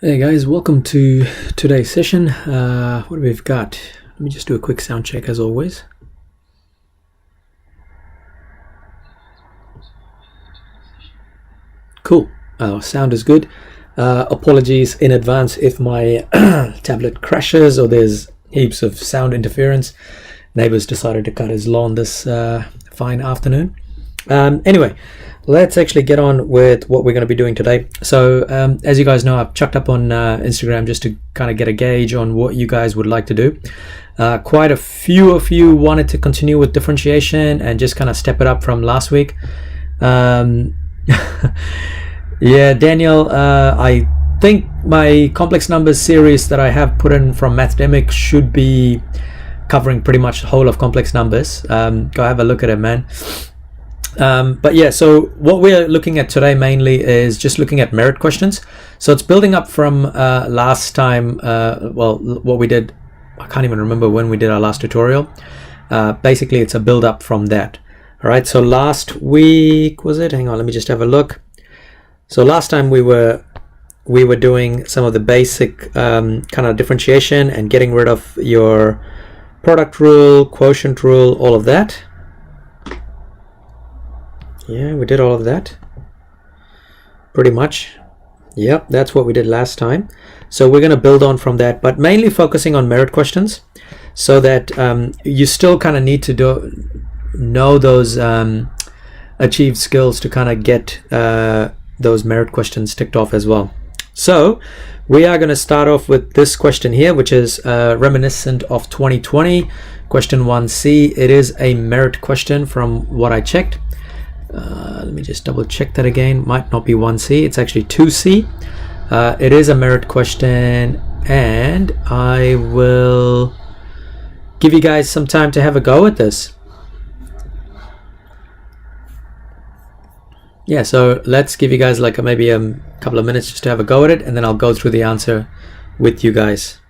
Hey guys, welcome to today's session. What have we've got? Let me just do a quick sound check as always. Cool, sound is good. Apologies in advance if my tablet crashes or there's heaps of sound interference. Neighbors decided to cut his lawn this fine afternoon. Anyway, let's actually get on with what we're going to be doing today. So as you guys know, I've chucked up on Instagram just to kind of get a gauge on what you guys would like to do. Quite a few of you wanted to continue with differentiation and just kind of step it up from last week. Yeah, Daniel, I think my complex numbers series that I have put in from Mathdemic should be covering pretty much the whole of complex numbers. Go have a look at it, man. But yeah, so what we're looking at today mainly is just looking at merit questions. So it's building up from last time, well, what we did, I can't even remember when we did our last tutorial. Basically, it's a build up from that. All right, so last week, was it? Hang on, let me just have a look. So last time we were doing some of the basic kind of differentiation and getting rid of your product rule, quotient rule, all of that. Yeah, we did all of that pretty much. Yep, that's what we did last time. So we're going to build on from that, but mainly focusing on merit questions so that you still kind of need to know those achieved skills to kind of get those merit questions ticked off as well. So we are going to start off with this question here, which is reminiscent of 2020, question 1C. It is a merit question from what I checked. Let me just double check that again. Might not be 1C, it's actually 2C. It is a merit question, and I will give you guys some time to have a go at this. Yeah, so let's give you guys like maybe a couple of minutes just to have a go at it, and then I'll go through the answer with you guys.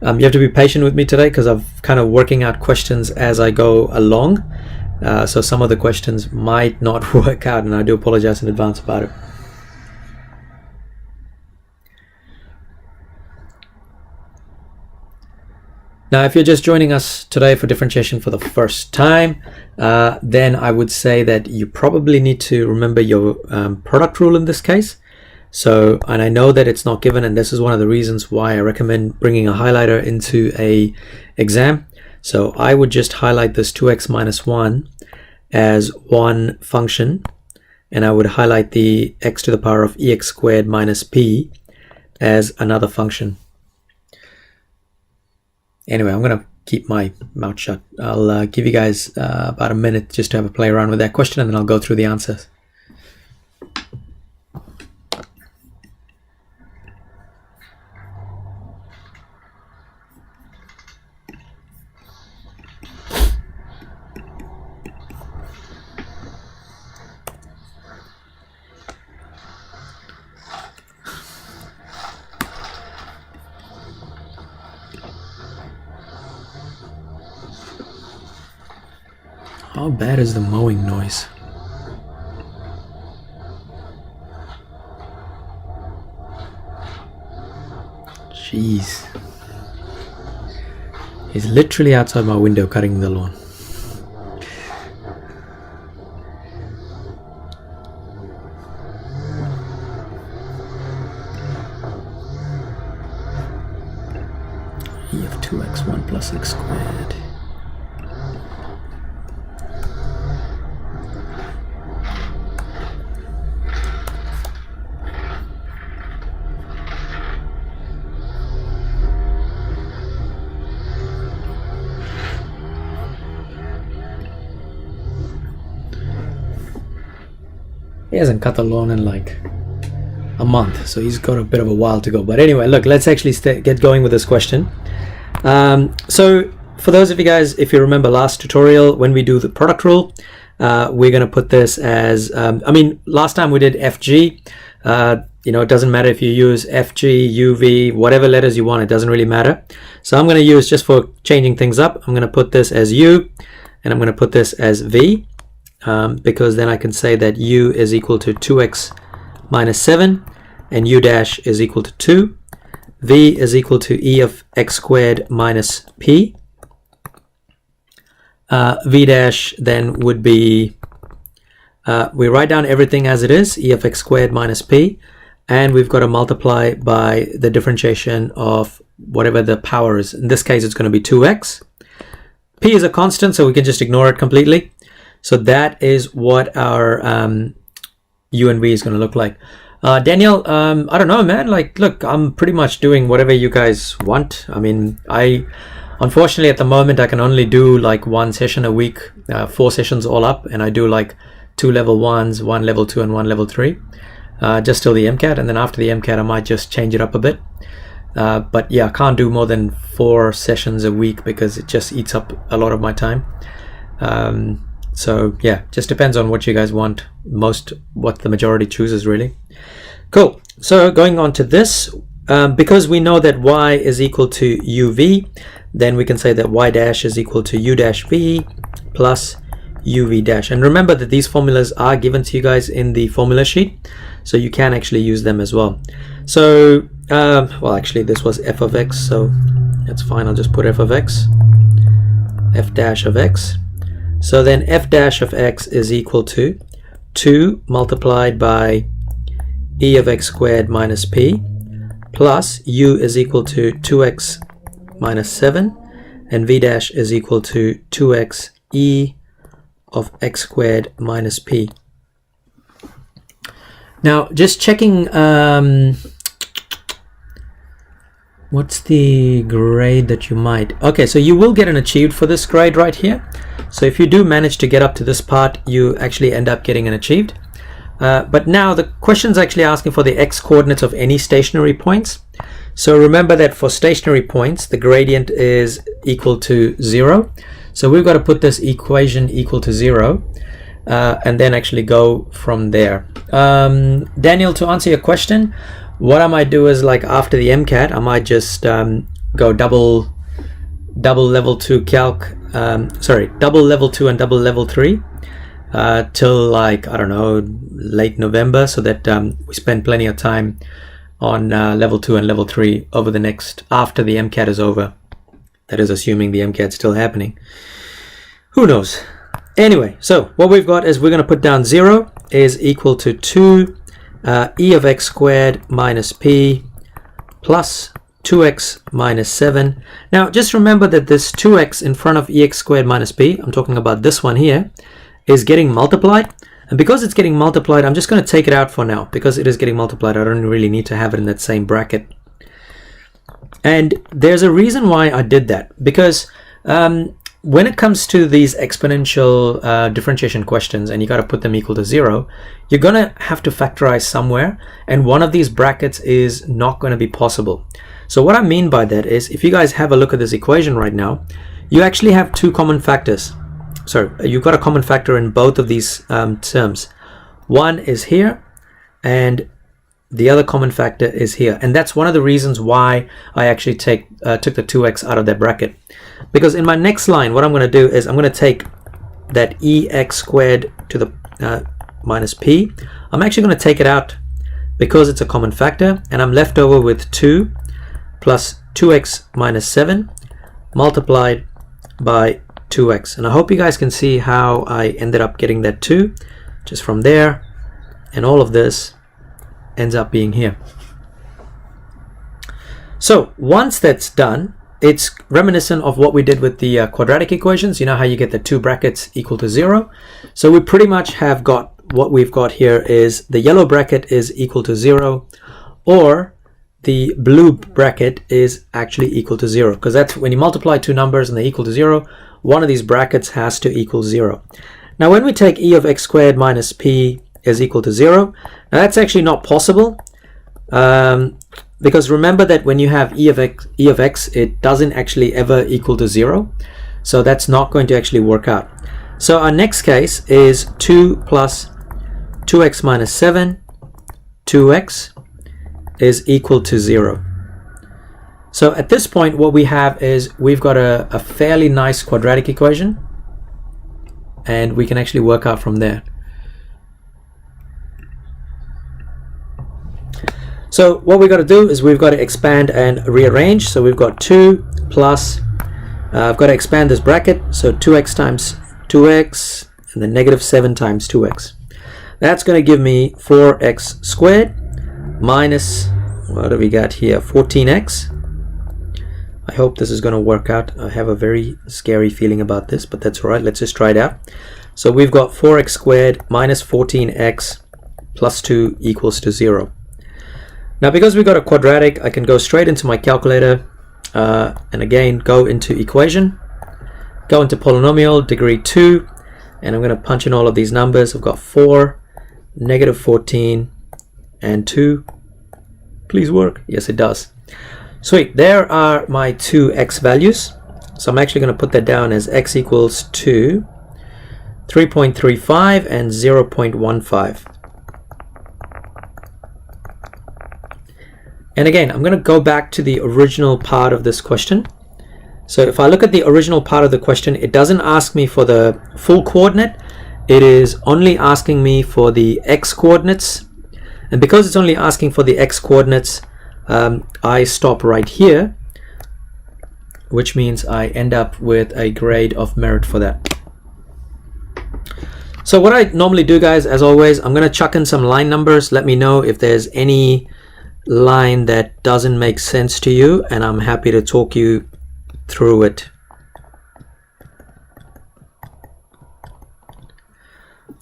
You have to be patient with me today because I'm kind of working out questions as I go along. So some of the questions might not work out, and I do apologize in advance about it. Now, if you're just joining us today for differentiation for the first time, then I would say that you probably need to remember your product rule in this case. So, and I know that it's not given, and this is one of the reasons why I recommend bringing a highlighter into a exam. So I would just highlight this 2x minus 1 as one function, and I would highlight the x to the power of ex squared minus p as another function. Anyway, I'm going to keep my mouth shut. I'll give you guys about a minute just to have a play around with that question, and then I'll go through the answers. How bad is the mowing noise? Jeez. He's literally outside my window cutting the lawn. E of 2x1 plus x squared. He hasn't cut the lawn in like a month, so he's got a bit of a while to go. But anyway, look, let's actually get going with this question. So for those of you guys, if you remember last tutorial, when we do the product rule, we're going to put this as, I mean, last time we did FG. You know, it doesn't matter if you use FG, UV, whatever letters you want, it doesn't really matter. So I'm going to use, just for changing things up, I'm going to put this as U, and I'm going to put this as V. Because then I can say that u is equal to 2x minus 7, and u dash is equal to 2. V is equal to e of x squared minus p. V dash then would be, we write down everything as it is, e of x squared minus p, and we've got to multiply by the differentiation of whatever the power is. In this case, it's going to be 2x. P is a constant, so we can just ignore it completely. So that is what our u and v is going to look like. Daniel, I don't know, man. Like, look, I'm pretty much doing whatever you guys want. I mean, unfortunately at the moment I can only do like 1 session a week, 4 sessions all up, and I do like 2 level 1s, 1 level 2, and 1 level 3, just till the MCAT, and then after the MCAT I might just change it up a bit. But yeah, I can't do more than 4 sessions a week because it just eats up a lot of my time. So yeah, just depends on what you guys want, what the majority chooses really. Cool. So going on to this, because we know that y is equal to uv, then we can say that y dash is equal to u dash v plus uv dash. And remember that these formulas are given to you guys in the formula sheet, so you can actually use them as well. So well, actually this was f of x, so that's fine. I'll just put f of x, f dash of x. So then f dash of x is equal to 2 multiplied by e of x squared minus p plus u is equal to 2x minus 7, and v dash is equal to 2x e of x squared minus p. Now just checking, what's the grade that you might, okay, so you will get an achieved for this grade right here. So if you do manage to get up to this part, you actually end up getting an achieved. But now the question's actually asking for the x coordinates of any stationary points. So remember that for stationary points, the gradient is equal to 0. So we've got to put this equation equal to 0, and then actually go from there. Daniel, to answer your question, what I might do is, like, after the MCAT, I might just go double level 2 calc, double level 2 and double level 3 till, like, I don't know, late November, so that we spend plenty of time on level 2 and level 3 over the next, after the MCAT is over. That is assuming the MCAT is still happening. Who knows? Anyway, so what we've got is we're going to put down 0 is equal to 2 e of x squared minus p plus 2x minus 7. Now just remember that this 2x in front of ex squared minus p, I'm talking about this one here, is getting multiplied. And because it's getting multiplied, I'm just going to take it out for now. Because it is getting multiplied, I don't really need to have it in that same bracket. And there's a reason why I did that. Because when it comes to these exponential differentiation questions, and you got to put them equal to 0, you're going to have to factorize somewhere, and one of these brackets is not going to be possible. So what I mean by that is, if you guys have a look at this equation right now, you actually have 2 common factors. So you've got a common factor in both of these terms. One is here, and the other common factor is here. And that's one of the reasons why I actually took the 2x out of that bracket. Because in my next line, what I'm going to do is I'm going to take that ex squared to the minus p. I'm actually going to take it out because it's a common factor, and I'm left over with 2 plus 2x minus 7 multiplied by 2x. And I hope you guys can see how I ended up getting that 2 just from there, and all of this ends up being here. So once that's done, it's reminiscent of what we did with the quadratic equations. You know how you get the 2 brackets equal to 0. So we pretty much have got what we've got here is the yellow bracket is equal to 0, or the blue bracket is actually equal to 0, because that's when you multiply 2 numbers and they equal to 0, one of these brackets has to equal 0. Now when we take e of x squared minus p is equal to 0, now that's actually not possible, because remember that when you have e of x, it doesn't actually ever equal to 0. So that's not going to actually work out. So our next case is 2 plus 2x minus 7, 2x is equal to 0. So at this point, what we have is we've got a fairly nice quadratic equation, and we can actually work out from there. So what we've got to do is we've got to expand and rearrange. So we've got 2 plus, I've got to expand this bracket, so 2x times 2x, and then negative 7 times 2x. That's going to give me 4x squared minus, what do we got here, 14x. I hope this is going to work out. I have a very scary feeling about this, but that's all right. Let's just try it out. So we've got 4x squared minus 14x plus 2 equals to 0. Now, because we've got a quadratic, I can go straight into my calculator and again go into equation, go into polynomial, degree 2, and I'm going to punch in all of these numbers. I've got 4, negative 14, and 2. Please work. Yes, it does. Sweet. There are my two x values. So I'm actually going to put that down as x equals to 3.35 and 0.15. And again, I'm going to go back to the original part of this question. So if I look at the original part of the question, it doesn't ask me for the full coordinate. It is only asking me for the x coordinates. And because it's only asking for the x coordinates, I stop right here, which means I end up with a grade of merit for that. So what I normally do, guys, as always, I'm going to chuck in some line numbers. Let me know if there's any line that doesn't make sense to you, and I'm happy to talk you through it.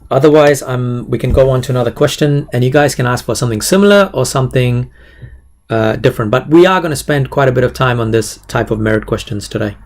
Otherwise, we can go on to another question, and you guys can ask for something similar or something different. But we are going to spend quite a bit of time on this type of merit questions today.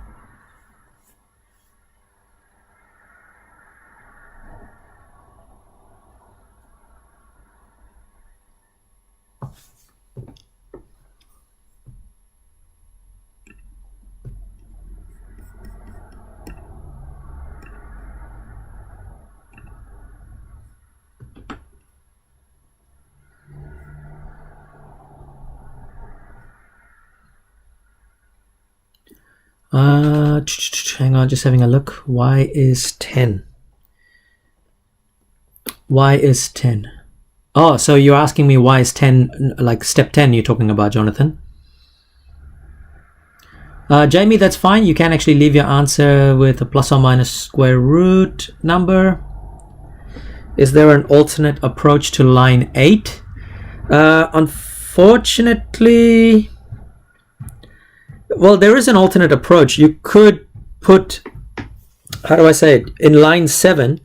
Hang on, just having a look. Y is 10. Y is 10. Oh, so you're asking me y is 10, like step 10 you're talking about, Jonathan? Jamie, that's fine. You can actually leave your answer with a plus or minus square root number. Is there an alternate approach to line 8? Unfortunately, well, there is an alternate approach. You could put, how do I say it, in line 7,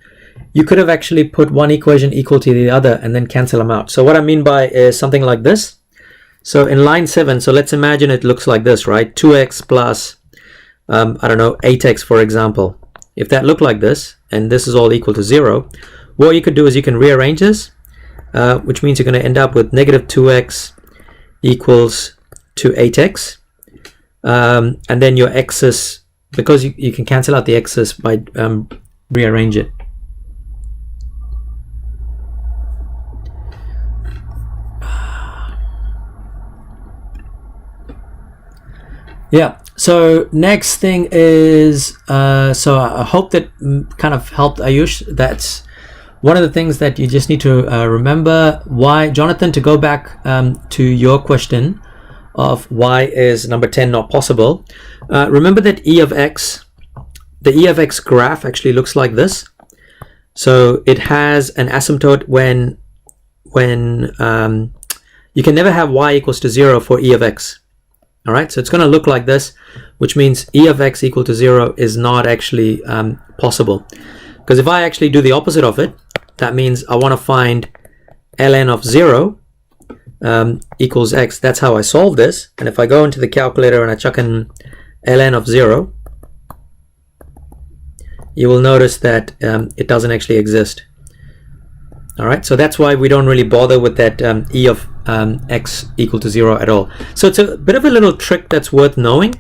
you could have actually put one equation equal to the other and then cancel them out. So what I mean by is something like this. So in line 7, so let's imagine it looks like this, right? 2x plus, I don't know, 8x, for example. If that looked like this, and this is all equal to 0, what you could do is you can rearrange this, which means you're going to end up with negative 2x equals to 8x. And then your x's, because you can cancel out the x's by rearrange it. Yeah, so next thing is, so I hope that kind of helped Ayush. That's one of the things that you just need to remember. Why, Jonathan, to go back to your question of why is number 10 not possible, remember that E of x, the E of x graph actually looks like this. So it has an asymptote when you can never have y equals to 0 for E of x. All right, so it's going to look like this, which means E of x equal to 0 is not actually possible. Because if I actually do the opposite of it, that means I want to find ln of 0 equals x. That's how I solve this. And if I go into the calculator and I chuck in ln of 0, you will notice that it doesn't actually exist. All right, so that's why we don't really bother with that E of x equal to 0 at all. So it's a bit of a little trick that's worth knowing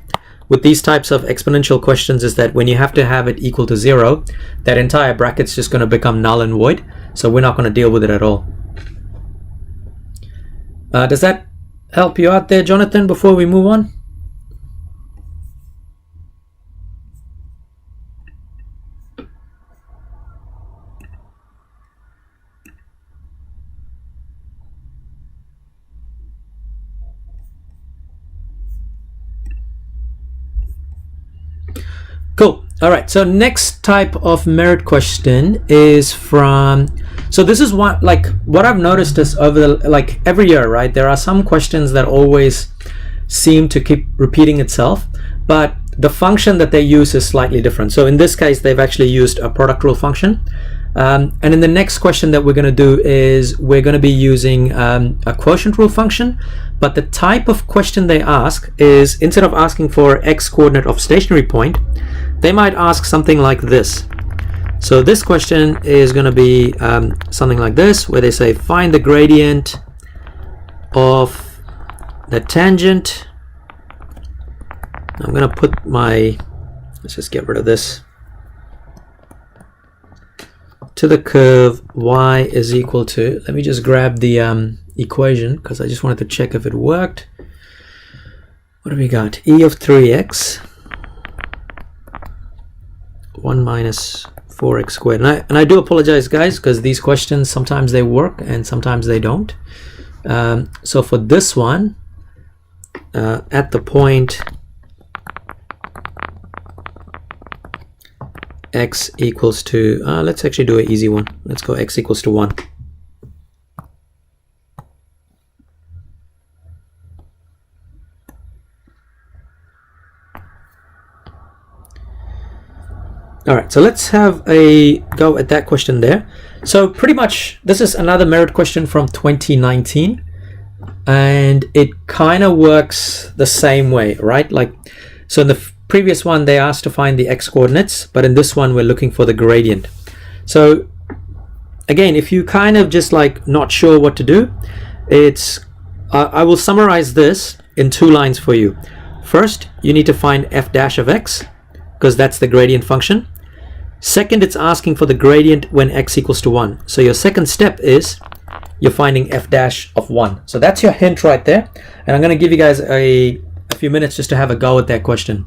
with these types of exponential questions, is that when you have to have it equal to 0, that entire bracket's just going to become null and void. So we're not going to deal with it at all. Does that help you out there, Jonathan, before we move on? Cool. All right. So next type of merit question is from. So this is what I've noticed is over every year, right? There are some questions that always seem to keep repeating itself, but the function that they use is slightly different. So in this case, they've actually used a product rule function. And in the next question that we're going to do is we're going to be using a quotient rule function, but the type of question they ask is, instead of asking for x coordinate of stationary point, they might ask something like this. So this question is going to be something like this, where they say find the gradient of the tangent. I'm going to put let's just get rid of this, to the curve y is equal to, let me just grab the equation because I just wanted to check if it worked. What have we got? E of 3x 1 minus 4x squared. And I do apologize, guys, because these questions, sometimes they work and sometimes they don't. So for this one, at the point x equals to, let's actually do an easy one. Let's go x equals to 1. All right, so let's have a go at that question there. So pretty much this is another merit question from 2019, and it kind of works the same way, right? So in the previous one they asked to find the x coordinates, but in this one we're looking for the gradient. So again, if you kind of just not sure what to do, I will summarize this in 2 lines for you. First, you need to find f dash of x, because that's the gradient function. Second, it's asking for the gradient when x equals to 1. So your second step is you're finding f dash of 1. So that's your hint right there. And I'm going to give you guys a few minutes just to have a go at that question.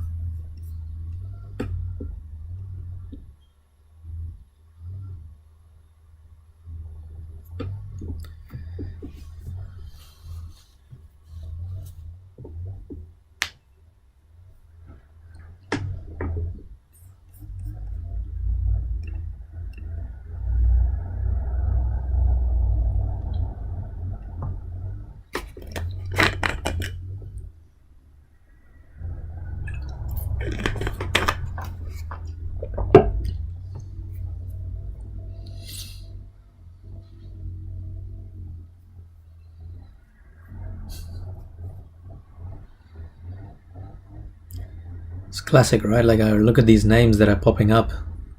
It's classic, right? I look at these names that are popping up.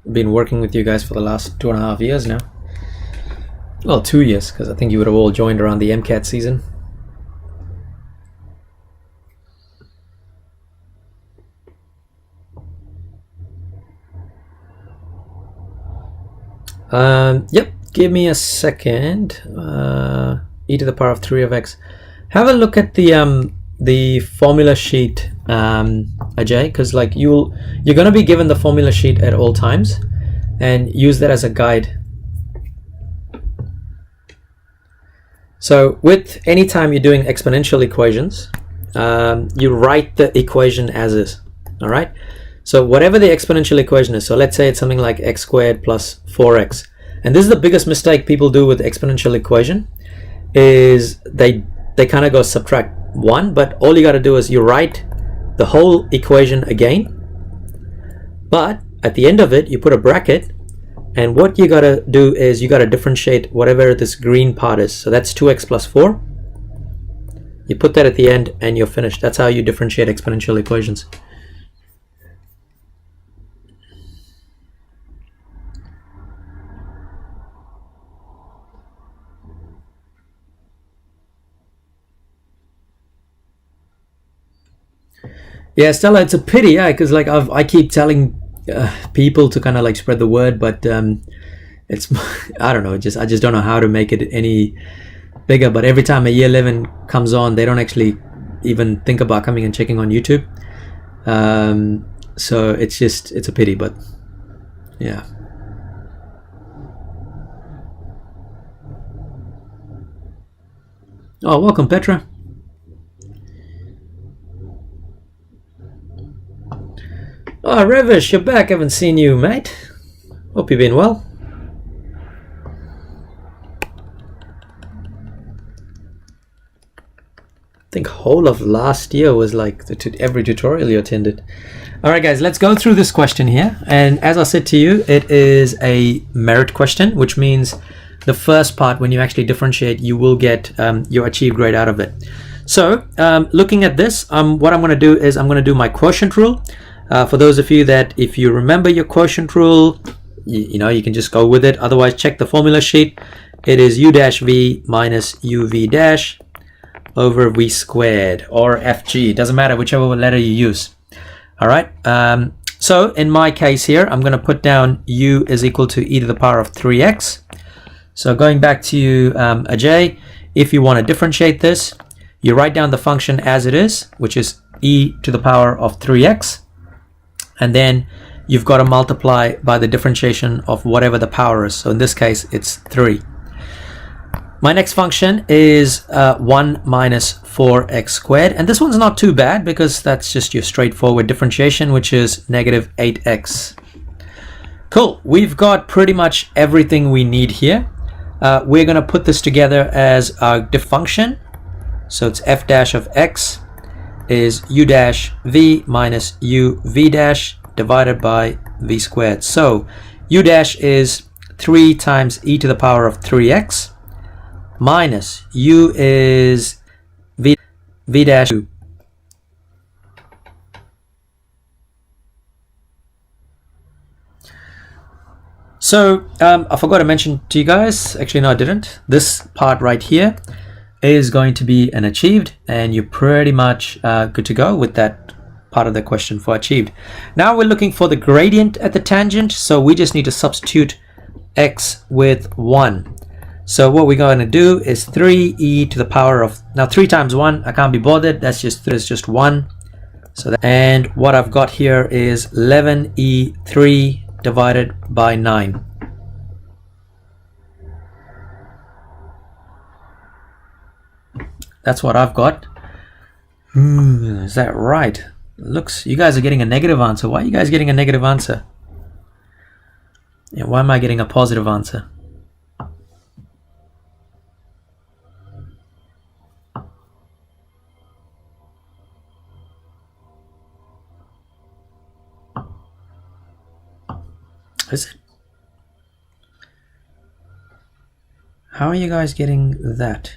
I've been working with you guys for the last 2.5 years now. Well, 2 years, because I think you would have all joined around the MCAT season. Yep, give me a second. E to the power of 3 of x. Have a look at the formula sheet, Ajay, because you're going to be given the formula sheet at all times, and use that as a guide. So with any time you're doing exponential equations, you write the equation as is. All right. So whatever the exponential equation is, so let's say it's something like x squared plus 4x, and this is the biggest mistake people do with the exponential equation, is they kind of go subtract 1, but all you got to do is you write the whole equation again, but at the end of it you put a bracket, and what you got to do is you got to differentiate whatever this green part is. So that's 2x plus 4. You put that at the end and you're finished. That's how you differentiate exponential equations. Yeah, Stella, it's a pity, yeah, because I keep telling people to kind of spread the word, but it's I don't know, I just don't know how to make it any bigger. But every time a year 11 comes on, they don't actually even think about coming and checking on YouTube. So it's a pity, but yeah. Oh, welcome, Petra. Oh, Revish, you're back. Haven't seen you, mate. Hope you've been well. I think whole of last year was like every tutorial you attended. All right, guys, let's go through this question here. And as I said to you, it is a merit question, which means the first part, when you actually differentiate, you will get your achieved grade out of it. So looking at this, what I'm going to do is I'm going to do my quotient rule. For those of you that, if you remember your quotient rule, you know, you can just go with it. Otherwise, check the formula sheet. It is u dash v minus uv dash over v squared, or fg. It doesn't matter, whichever letter you use. All right. So in my case here, I'm going to put down u is equal to e to the power of 3x. So going back to you, Ajay, if you want to differentiate this, you write down the function as it is, which is e to the power of 3x. And then you've got to multiply by the differentiation of whatever the power is. So in this case, it's 3. My next function is 1 minus 4x squared. And this one's not too bad because that's just your straightforward differentiation, which is negative 8x. Cool. We've got pretty much everything we need here. We're going to put this together as our diff function. So it's f dash of x is u dash v minus u v dash divided by v squared. So u dash is 3 times e to the power of 3x minus u is v dash 2. So I forgot to mention to you guys, actually no I didn't, this part right here is going to be an achieved, and you're pretty much good to go with that part of the question for achieved. Now we're looking for the gradient at the tangent, so we just need to substitute x with 1. So what we're going to do is 3e to the power of, now 3 times 1, I can't be bothered, that's just 1. So that, and what I've got here is 11e3 divided by 9. That's what I've got. Is that right? Looks, you guys are getting a negative answer. Why are you guys getting a negative answer? Yeah, why am I getting a positive answer? Is it? How are you guys getting that?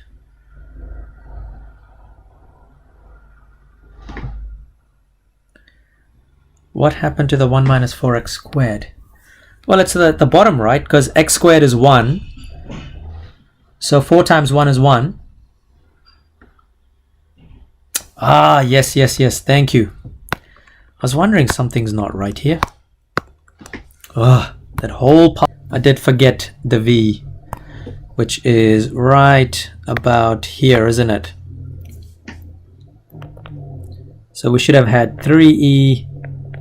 What happened to the 1 minus 4x squared? Well, it's at the bottom, right? Because x squared is 1. So 4 times 1 is 1. Ah, yes, yes, yes. Thank you. I was wondering something's not right here. Ugh, that whole part. I did forget the v, which is right about here, isn't it? So we should have had 3e,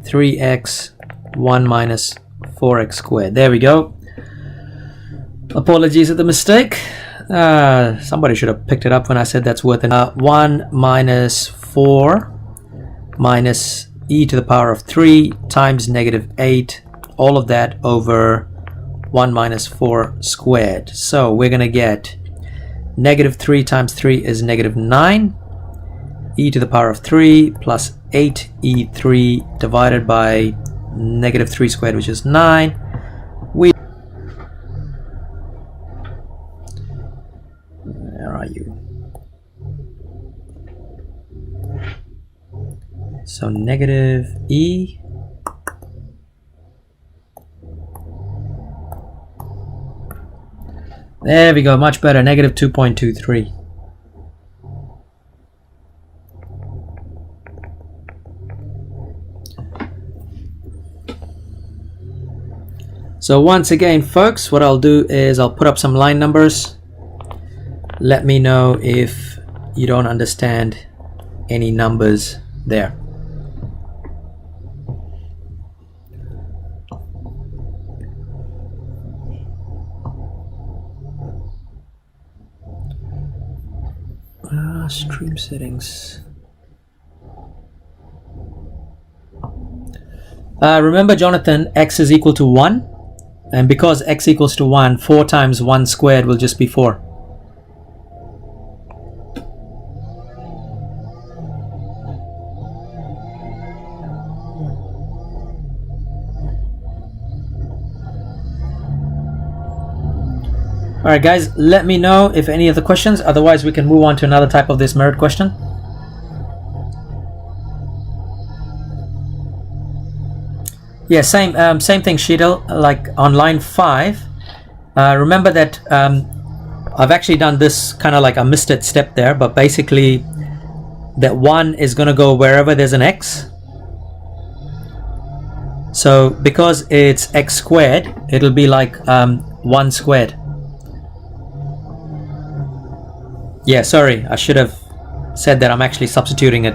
3x, 1 minus 4x squared. There we go. Apologies for the mistake. Somebody should have picked it up when I said that's worth it. 1 minus 4 minus e to the power of 3 times negative 8. All of that over 1 minus 4 squared. So we're going to get negative 3 times 3 is negative 9. E to the power of 3 plus 8e3 divided by negative 3 squared, which is 9. Where are you? So negative e there we go, much better, negative 2.23. So once again, folks, what I'll do is I'll put up some line numbers. Let me know if you don't understand any numbers there. Stream settings. Remember, Jonathan, x is equal to 1. And because x equals to 1, 4 times 1 squared will just be 4. Alright guys, let me know if any other questions, otherwise we can move on to another type of this merit question. Yeah, same thing, Sheetal, like on line 5. Remember that I've actually done this kind of like a misted step there, but basically that 1 is going to go wherever there's an x. So because it's x squared, it'll be like 1 squared. Yeah, sorry, I should have said that I'm actually substituting it.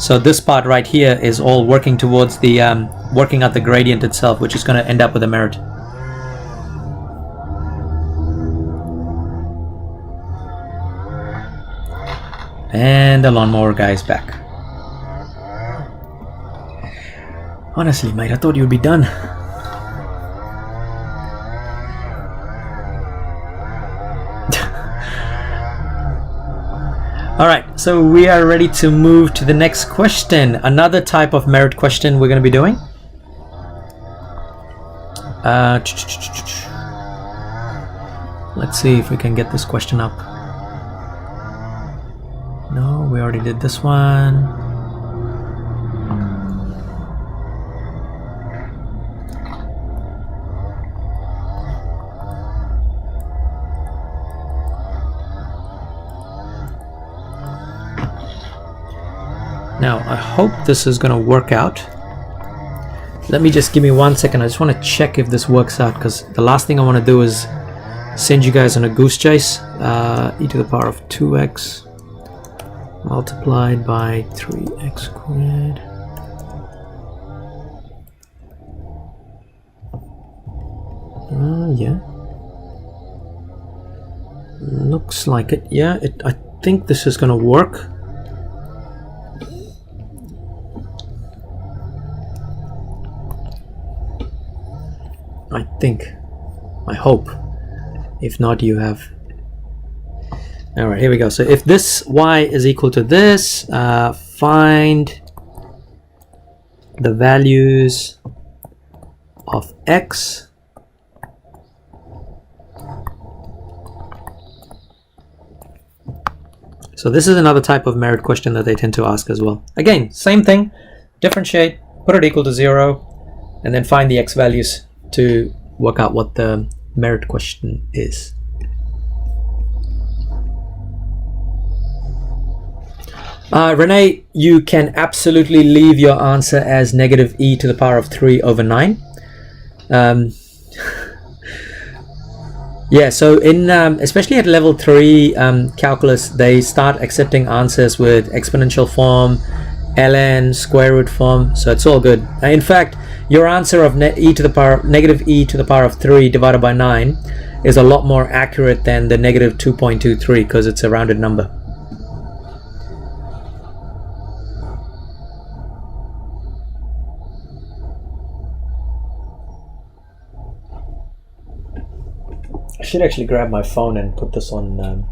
So this part right here is all working towards the working out the gradient itself, which is going to end up with a merit. And the lawnmower guy is back. Honestly, mate, I thought you would be done. Alright, so we are ready to move to the next question. Another type of merit question we're going to be doing. Let's see if we can get this question up. No, we already did this one. Now, I hope this is going to work out. Let me just give me 1 second. I just want to check if this works out, because the last thing I want to do is send you guys on a goose chase. E to the power of 2x multiplied by 3x squared. Yeah. Looks like it. Yeah, I think this is going to work. I hope. If not, you have. Alright, here we go. So if this y is equal to this, find the values of x So this is another type of merit question that they tend to ask as well. Again, same thing, differentiate, put it equal to 0, and then find the x values to work out what the merit question is. Renee, you can absolutely leave your answer as negative e to the power of 3 over 9. Yeah, so in especially at level 3 calculus, they start accepting answers with exponential form, ln, square root form, so it's all good. In fact, your answer of negative e to the power of 3 divided by 9 is a lot more accurate than the negative 2.23 because it's a rounded number. I should actually grab my phone and put this on.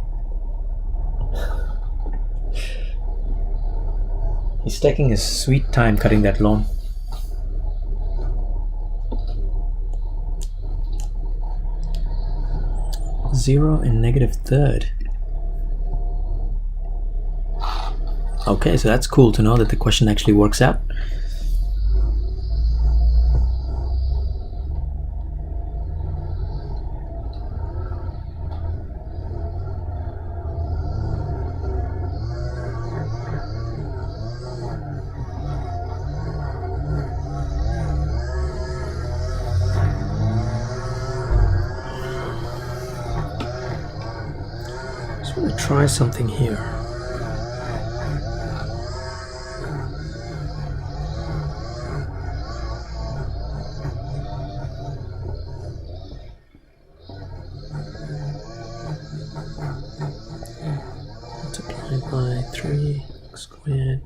He's taking his sweet time cutting that lawn. Zero and negative third. Okay, so that's cool to know that the question actually works out. Try something here. Multiplied by 3x squared.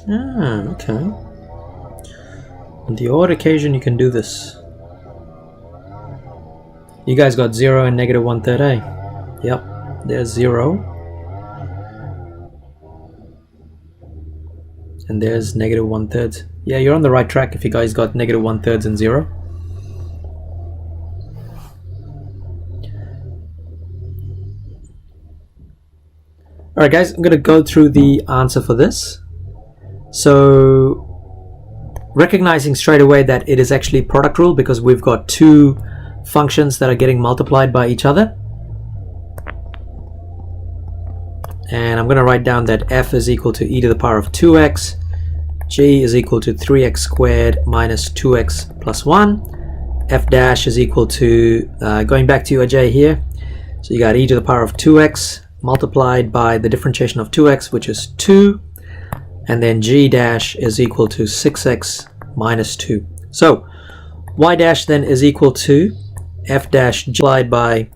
Okay. On the odd occasion you can do this. You guys got 0 and negative 1/3, eh? Yep, there's 0. And there's negative 1/3. Yeah, you're on the right track if you guys got negative 1/3 and 0. Alright guys, I'm going to go through the answer for this. So, recognizing straight away that it is actually product rule because we've got two functions that are getting multiplied by each other. And I'm going to write down that f is equal to e to the power of 2x, g is equal to 3x squared minus 2x plus 1, f dash is equal to, going back to your j here, so you got e to the power of 2x multiplied by the differentiation of 2x, which is 2, and then g dash is equal to 6x minus 2. So y dash then is equal to f dash multiplied by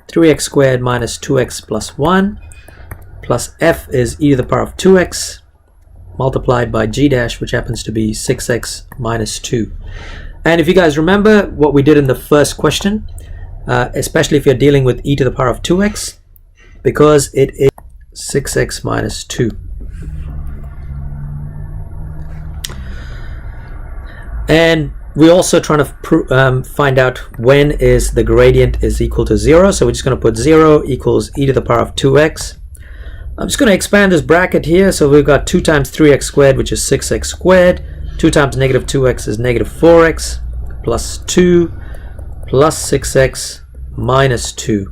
3x squared minus 2x plus 1 plus f is e to the power of 2x multiplied by g dash, which happens to be 6x minus 2. And if you guys remember what we did in the first question, especially if you're dealing with e to the power of 2x, because it is 6x minus 2. And we're also trying to find out when is the gradient is equal to 0. So we're just going to put 0 equals e to the power of 2x. I'm just going to expand this bracket here. So we've got 2 times 3x squared, which is 6x squared. 2 times negative 2x is negative 4x plus 2 plus 6x minus 2.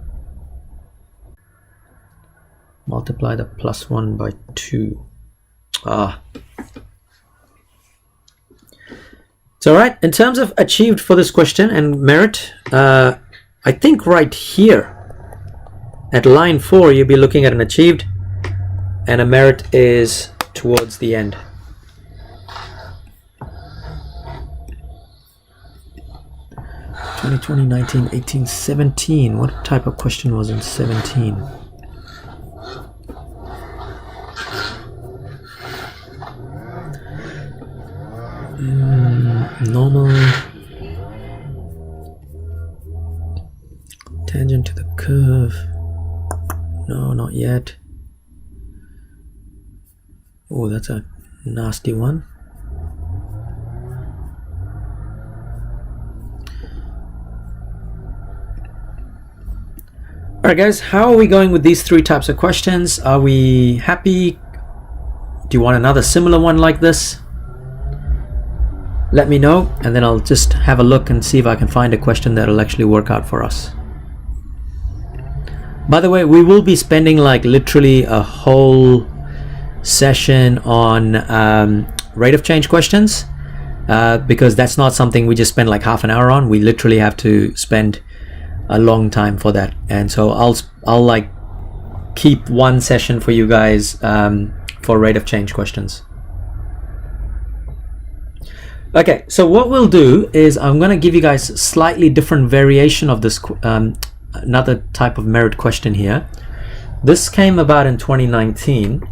Multiply the plus 1 by 2. So right, in terms of achieved for this question and merit, I think right here at line 4 you'll be looking at an achieved, and a merit is towards the end. (2020, 19, 18, 17). What type of question was in 17? Normal, tangent to the curve. No, not yet. Oh, that's a nasty one. Alright guys, how are we going with these three types of questions? Are we happy? Do you want another similar one like this? Let me know, and then I'll just have a look and see if I can find a question that'll actually work out for us. By the way, we will be spending like literally a whole session on rate of change questions, because that's not something we just spend like half an hour on. We literally have to spend a long time for that, and so I'll like keep one session for you guys for rate of change questions. Okay, so what we'll do is I'm going to give you guys a slightly different variation of this, another type of merit question here. This came about in 2019,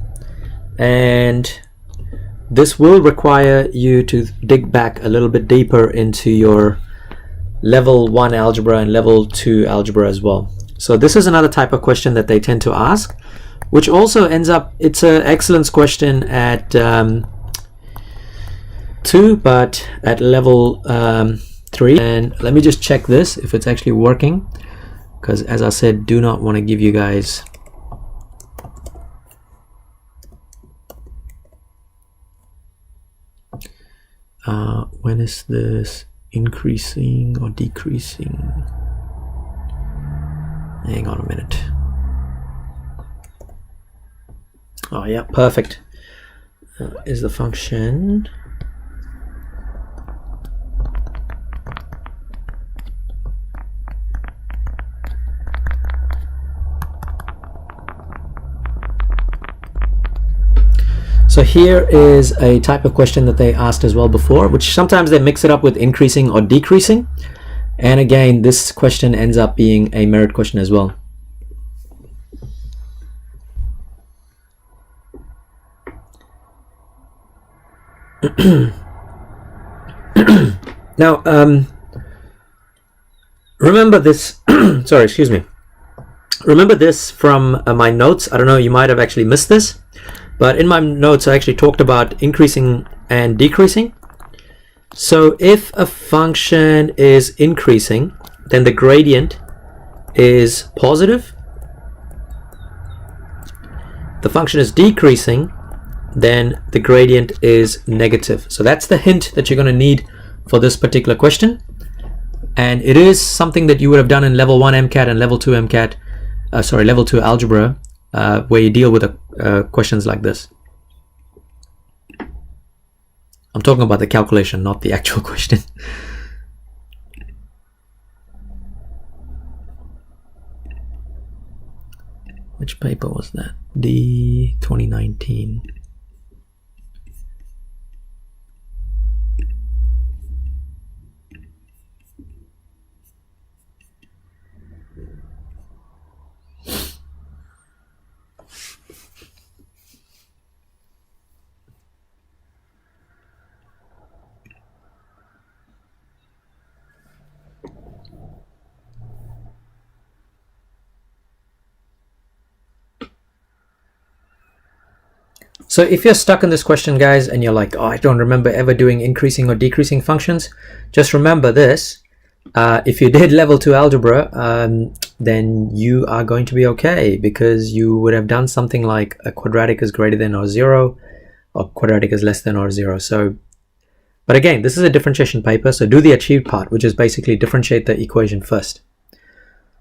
and this will require you to dig back a little bit deeper into your level 1 algebra and level 2 algebra as well. So this is another type of question that they tend to ask, which also ends up, it's an excellence question at 2, but at level 3. And let me just check this if it's actually working, because as I said, do not want to give you guys when is this increasing or decreasing? Hang on a minute. Oh yeah, perfect. Is the function So here is a type of question that they asked as well before, which sometimes they mix it up with increasing or decreasing. And again, this question ends up being a merit question as well. Now, remember this. Sorry, excuse me. Remember this from my notes. I don't know, you might have actually missed this, but in my notes I actually talked about increasing and decreasing. So if a function is increasing, then the gradient is positive. The function is decreasing, then the gradient is negative. So that's the hint that you're going to need for this particular question. And it is something that you would have done in level 1 MCAT and level 2 MCAT, level 2 algebra, where you deal with questions like this. I'm talking about the calculation, not the actual question. Which paper was that? D 2019. So if you're stuck in this question, guys, and you're like, oh, I don't remember ever doing increasing or decreasing functions, just remember this. If you did level 2 algebra, then you are going to be okay, because you would have done something like a quadratic is greater than or 0, or quadratic is less than or 0. So, but again, this is a differentiation paper, so do the achieved part, which is basically differentiate the equation first.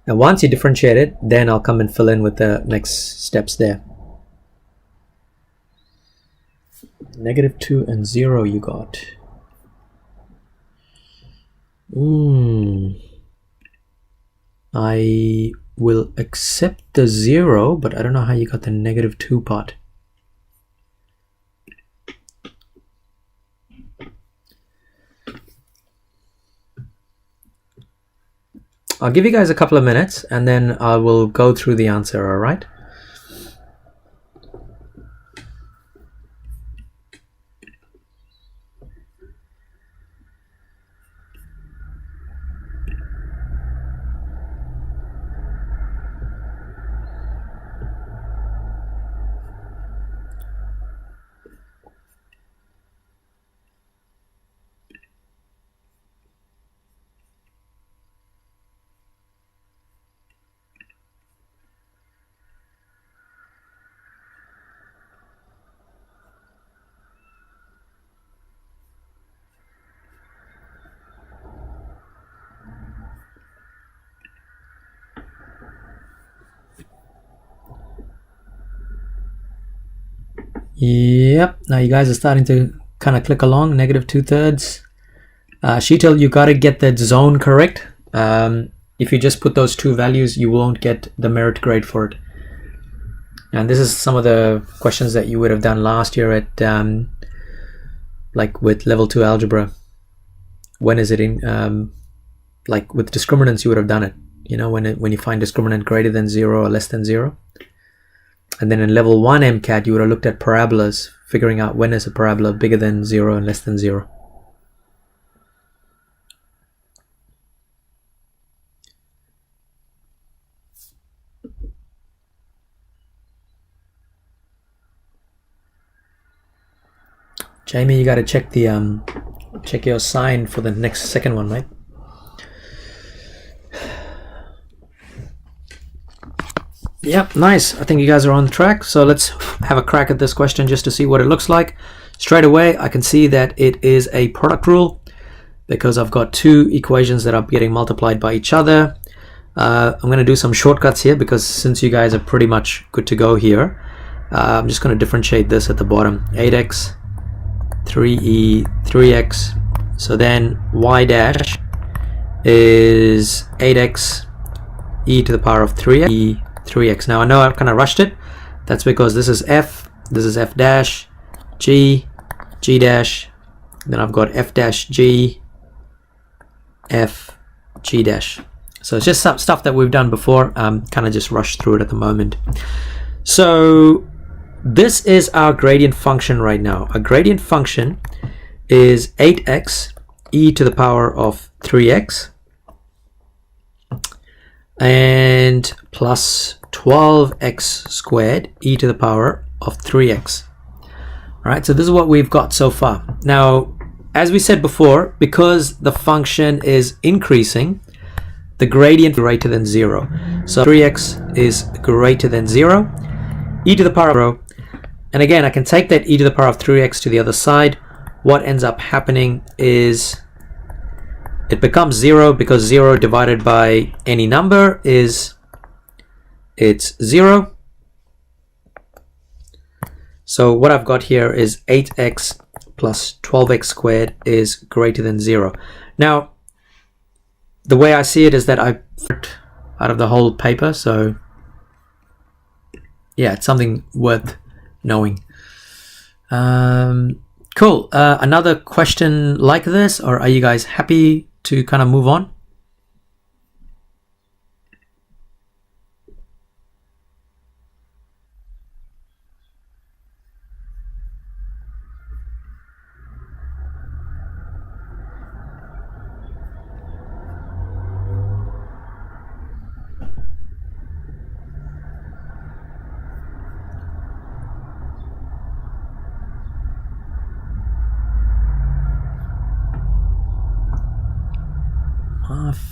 And once you differentiate it, then I'll come and fill in with the next steps there. -2 and 0 you got. I will accept the 0, but I don't know how you got the -2 part. I'll give you guys a couple of minutes and then I will go through the answer, all right? Yep, now you guys are starting to kind of click along. -2/3. Sheetal, you got to get that zone correct. If you just put those two values, you won't get the merit grade for it. And this is some of the questions that you would have done last year at like with level 2 algebra. When is it in like with discriminants, you would have done it, you know, when you find discriminant greater than 0 or less than 0. And then in level 1 MCAT, you would have looked at parabolas, figuring out when is a parabola bigger than 0 and less than 0. Jamie, you got to check the check your sign for the next second one, right? Yep, nice. I think you guys are on track. So let's have a crack at this question just to see what it looks like. Straight away, I can see that it is a product rule because I've got two equations that are getting multiplied by each other. I'm going to do some shortcuts here because since you guys are pretty much good to go here, I'm just going to differentiate this at the bottom. 8x, 3e, 3x. So then y dash is 8x e to the power of 3x. 3x. Now I know I've kind of rushed it. That's because this is f dash, g dash, then I've got f dash g, f g dash. So it's just some stuff that we've done before. Kind of just rushed through it at the moment. So this is our gradient function right now. A gradient function is 8x e to the power of 3x and plus 12x squared e to the power of 3x. All right, so this is what we've got so far. Now, as we said before, because the function is increasing, the gradient is greater than 0. So 3x is greater than 0, e to the power of 0. And again, I can take that e to the power of 3x to the other side. What ends up happening is it becomes 0 because 0 divided by any number is it's 0. So what I've got here is 8x plus 12x squared is greater than 0. Now, the way I see it is that I out of the whole paper, so yeah, it's something worth knowing. Cool. Another question like this, or are you guys happy to kind of move on?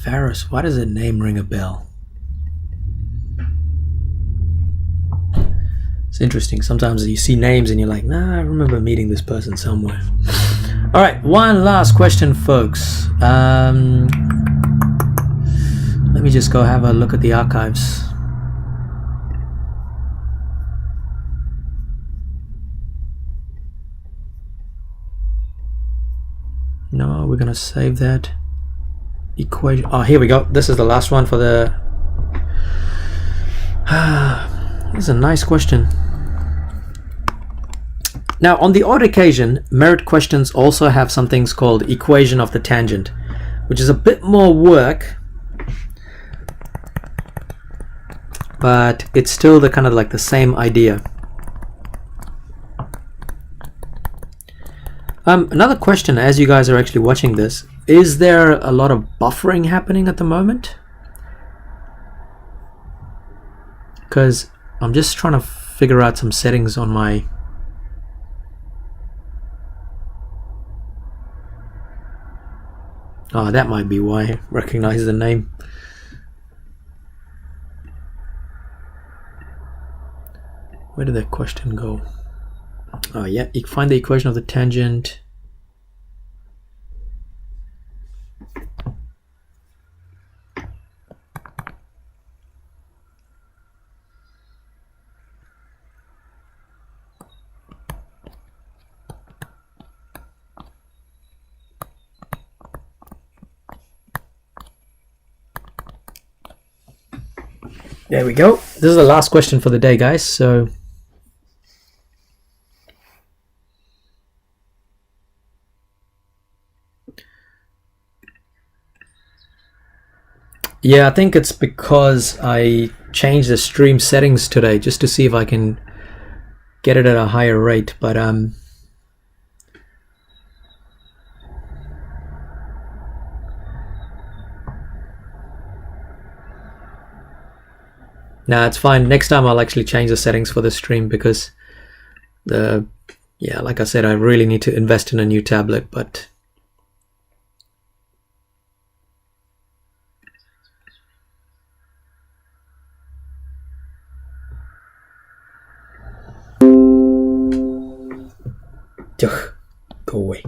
Ferris, why does the name ring a bell? It's interesting. Sometimes you see names and you're like, nah, I remember meeting this person somewhere. All right, one last question, folks. Let me just go have a look at the archives. No, we're gonna save that equation. Oh, here we go. This is the last one for the this is a nice question. Now, on the odd occasion, merit questions also have some things called equation of the tangent, which is a bit more work, but it's still the kind of like the same idea. Another question, as you guys are actually watching this, is there a lot of buffering happening at the moment? Because I'm just trying to figure out some settings on my... Oh, that might be why I recognize the name. Where did that question go? Oh yeah, you find the equation of the tangent. There we go. This is the last question for the day, guys. So yeah, I think it's because I changed the stream settings today just to see if I can get it at a higher rate, but nah, it's fine. Next time I'll actually change the settings for the stream because yeah, like I said, I really need to invest in a new tablet, but ugh, go away.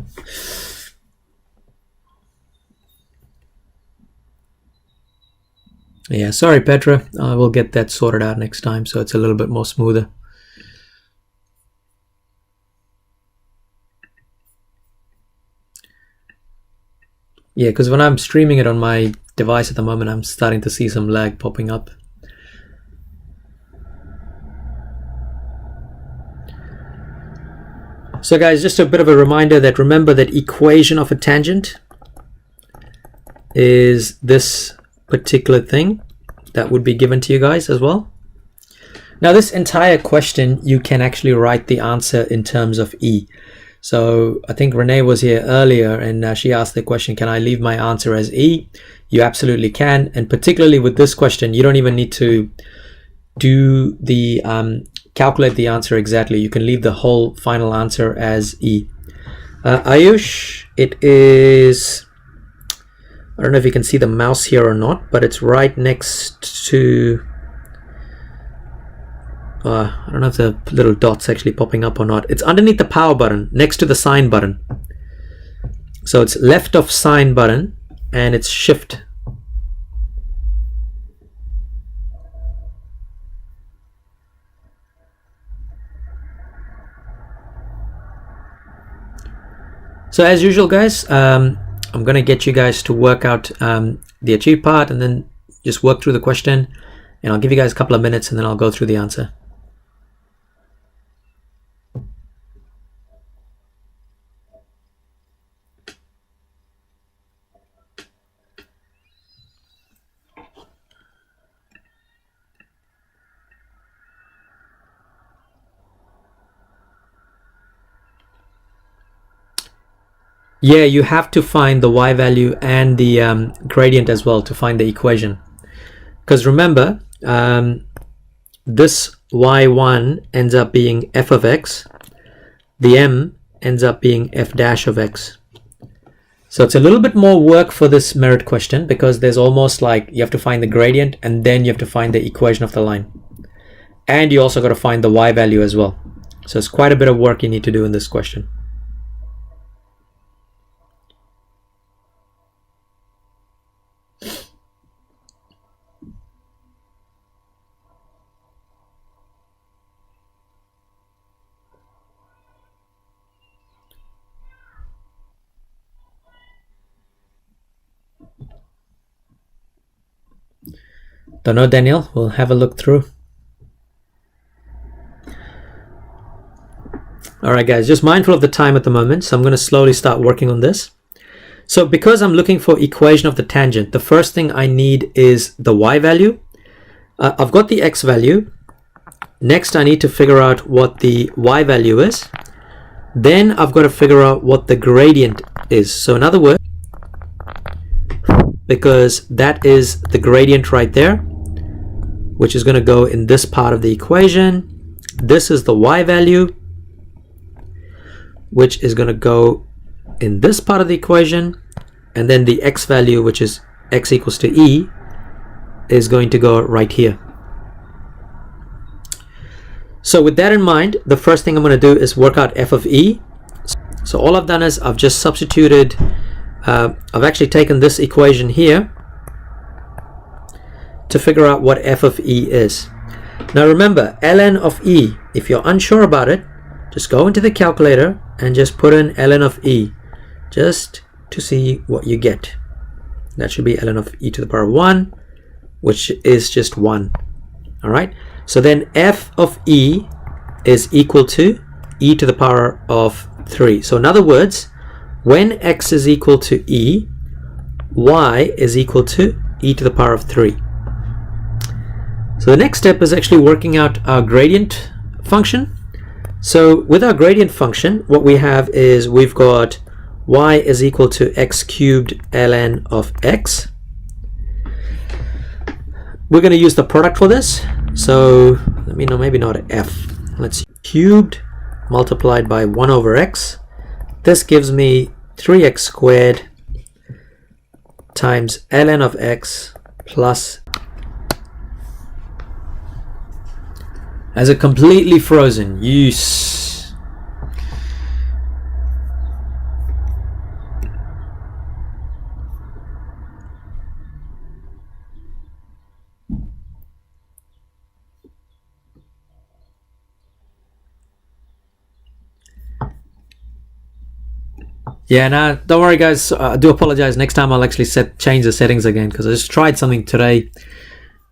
Yeah, sorry Petra, I will get that sorted out next time so it's a little bit more smoother. Yeah, because when I'm streaming it on my device at the moment, I'm starting to see some lag popping up. So guys, just a bit of a reminder that remember that equation of a tangent is this particular thing that would be given to you guys as well. Now this entire question, you can actually write the answer in terms of E. So I think Renee was here earlier and she asked the question, can I leave my answer as E? You absolutely can. And particularly with this question, you don't even need to do the calculate the answer exactly. You can leave the whole final answer as E. Ayush, it is, I don't know if you can see the mouse here or not, but it's right next to, I don't know if the little dot's actually popping up or not. It's underneath the power button, next to the sign button. So it's left of sign button and it's shift. So as usual, guys, I'm going to get you guys to work out the achieve part and then just work through the question, and I'll give you guys a couple of minutes and then I'll go through the answer. Yeah, you have to find the y value and the gradient as well to find the equation. Because remember, this y1 ends up being f of x, the m ends up being f dash of x. So it's a little bit more work for this merit question because there's almost like you have to find the gradient and then you have to find the equation of the line. And you also got to find the y value as well. So it's quite a bit of work you need to do in this question. Don't know, Daniel. We'll have a look through. All right, guys, just mindful of the time at the moment, so I'm going to slowly start working on this. So because I'm looking for equation of the tangent, the first thing I need is the y value. I've got the x value. Next, I need to figure out what the y value is. Then I've got to figure out what the gradient is. So in other words, because that is the gradient right there, which is going to go in this part of the equation. This is the y value, which is going to go in this part of the equation. And then the x value, which is x equals to e, is going to go right here. So with that in mind, the first thing I'm going to do is work out f of e. So all I've done is I've just substituted, I've actually taken this equation here to figure out what f of e is. Now remember, ln of e, if you're unsure about it, just go into the calculator and just put in ln of e, just to see what you get. That should be ln of e to the power of 1, which is just 1. All right, so then f of e is equal to e to the power of 3. So in other words, when x is equal to e, y is equal to e to the power of 3. So the next step is actually working out our gradient function. So with our gradient function, what we have is we've got y is equal to x cubed ln of x. We're going to use the product for this. So let me know, maybe not f. Let's see, cubed multiplied by 1 over x. This gives me 3x squared times ln of x plus. As a completely frozen, yes. Yeah, no, don't worry guys, I do apologize. Next time I'll actually change the settings again, because I just tried something today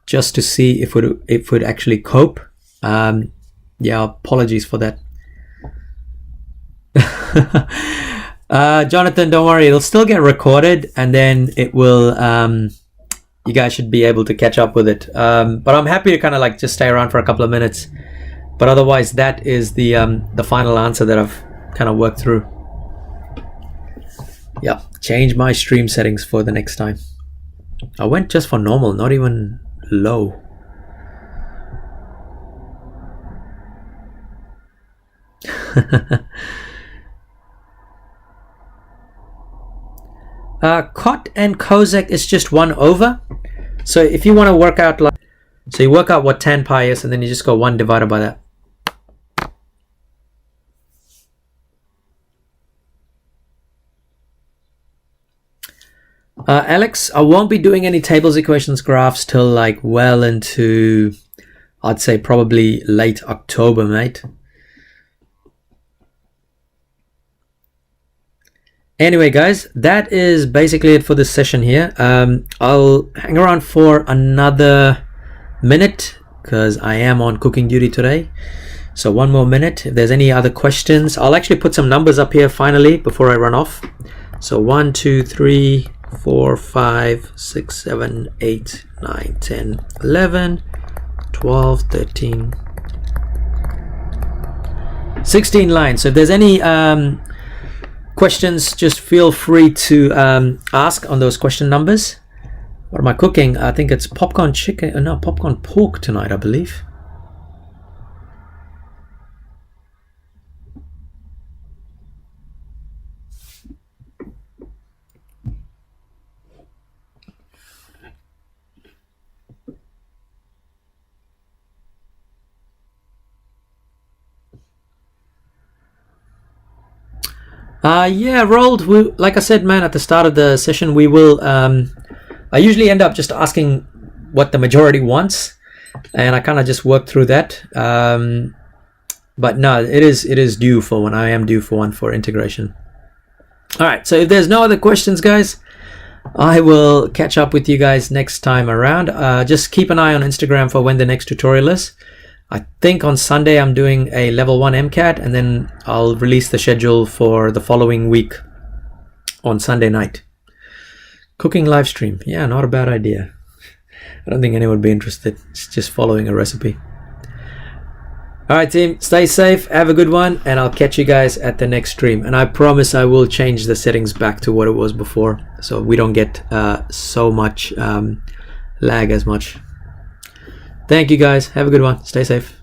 just to see if it would actually cope. Yeah, apologies for that. Jonathan, don't worry, it'll still get recorded and then it will you guys should be able to catch up with it. But I'm happy to kind of like just stay around for a couple of minutes. But otherwise, that is the final answer that I've kind of worked through. Yeah, change my stream settings for the next time. I went just for normal, not even low. Cot and Cosec is just 1 over. So if you want to work out, like, so you work out what tan pi is, and then you just go 1 divided by that. Alex, I won't be doing any tables, equations, graphs till like well into, I'd say probably late October, mate. Anyway, guys, that is basically it for this session here. I'll hang around for another minute because I am on cooking duty today. So 1 more minute. If there's any other questions, I'll actually put some numbers up here finally before I run off. So 1, 2, 3, 4, 5, 6, 7, 8, 9, 10, 11, 12, 13, 16 lines. So if there's any questions, just feel free to ask on those question numbers. What am I cooking? I think it's popcorn chicken. No, popcorn pork tonight, I believe. Yeah, rolled. Like I said, man, at the start of the session, we will. I usually end up just asking what the majority wants, and I kind of just work through that. But no, it is due for one. I am due for one for integration. All right. So if there's no other questions, guys, I will catch up with you guys next time around. Just keep an eye on Instagram for when the next tutorial is. I think on Sunday I'm doing a level 1 MCAT, and then I'll release the schedule for the following week on Sunday night. Cooking live stream. Yeah, not a bad idea. I don't think anyone would be interested. It's just following a recipe. All right, team, stay safe, have a good one, and I'll catch you guys at the next stream. And I promise I will change the settings back to what it was before, so we don't get so much lag as much. Thank you guys. Have a good one. Stay safe.